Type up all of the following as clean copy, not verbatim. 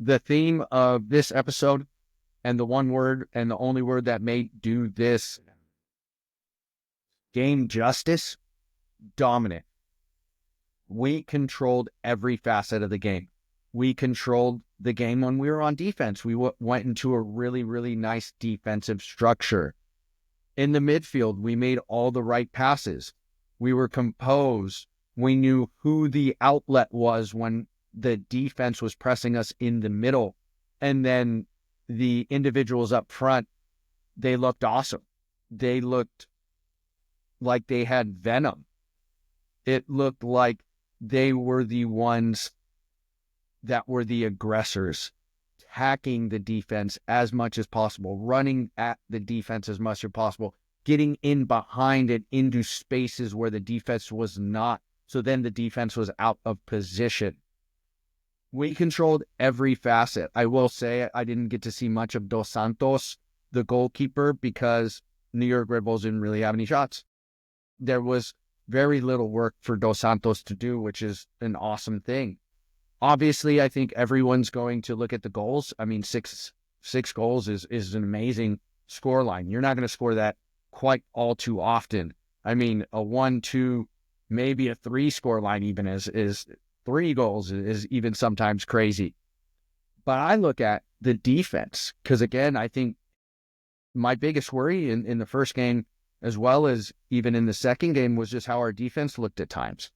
the theme of this episode and the one word and the only word that may do this game justice, dominant. We controlled every facet of the game. We controlled the game when we were on defense. We went into a really, really nice defensive structure. In the midfield, we made all the right passes. We were composed. We knew who the outlet was when the defense was pressing us in the middle. And then the individuals up front, they looked awesome. They looked like they had venom. It looked like they were the ones that were the aggressors, attacking the defense as much as possible, running at the defense as much as possible, getting in behind it into spaces where the defense was not. So then the defense was out of position. We controlled every facet. I will say I didn't get to see much of Dos Santos, the goalkeeper, because New York Red Bulls didn't really have any shots. There was very little work for Dos Santos to do, which is an awesome thing. Obviously, I think everyone's going to look at the goals. I mean, six goals is an amazing scoreline. You're not going to score that quite all too often. I mean, a 1-2, maybe a 3 scoreline even is 3 goals is even sometimes crazy. But I look at the defense because, again, I think my biggest worry in the first game, as well as even in the second game, was just how our defense looked at times.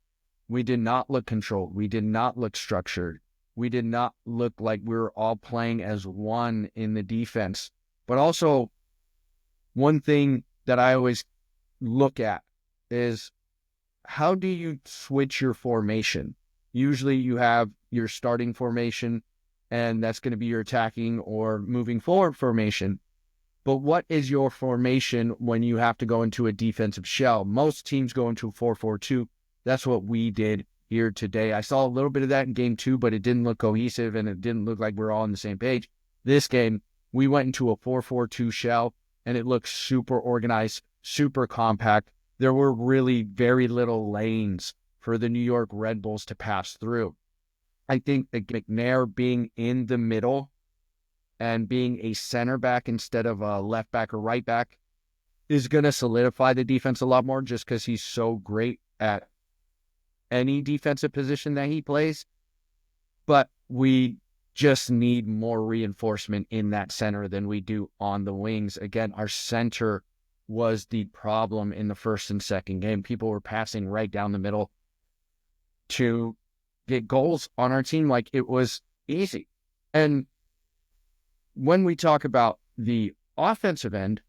We did not look controlled. We did not look structured. We did not look like we were all playing as one in the defense. But also, one thing that I always look at is how do you switch your formation? Usually you have your starting formation, and that's going to be your attacking or moving forward formation. But what is your formation when you have to go into a defensive shell? Most teams go into a 4-4-2. That's what we did here today. I saw a little bit of that in game 2, but it didn't look cohesive and it didn't look like we're all on the same page. This game, we went into a 4-4-2 shell and it looked super organized, super compact. There were really very little lanes for the New York Red Bulls to pass through. I think that McNair being in the middle and being a center back instead of a left back or right back is going to solidify the defense a lot more just because he's so great at any defensive position that he plays. But we just need more reinforcement in that center than we do on the wings. Again, our center was the problem in the first and second game. People were passing right down the middle to get goals on our team like it was easy. And when we talk about the offensive end,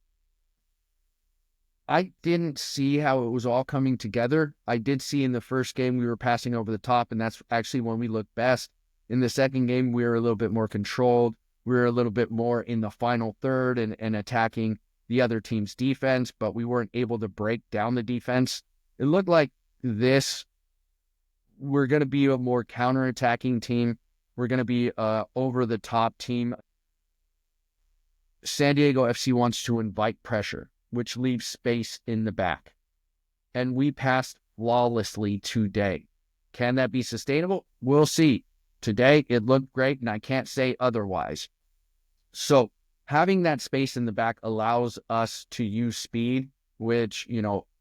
I didn't see how it was all coming together. I did see in the first game we were passing over the top, and that's actually when we looked best. In the second game, we were a little bit more controlled. We were a little bit more in the final third and attacking the other team's defense, but we weren't able to break down the defense. It looked like we're going to be a more counterattacking team. We're going to be over-the-top team. San Diego FC wants to invite pressure, which leaves space in the back. And we passed flawlessly today. Can that be sustainable? We'll see. Today, it looked great, and I can't say otherwise. So having that space in the back allows us to use speed, which,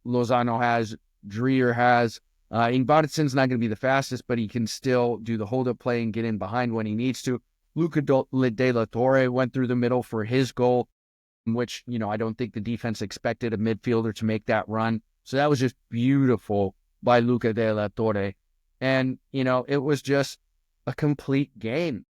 Lozano has, Dreer has. Ingvartsen's not going to be the fastest, but he can still do the hold-up play and get in behind when he needs to. Luca de la Torre went through the middle for his goal, which, I don't think the defense expected a midfielder to make that run. So that was just beautiful by Luca de la Torre. And, it was just a complete game.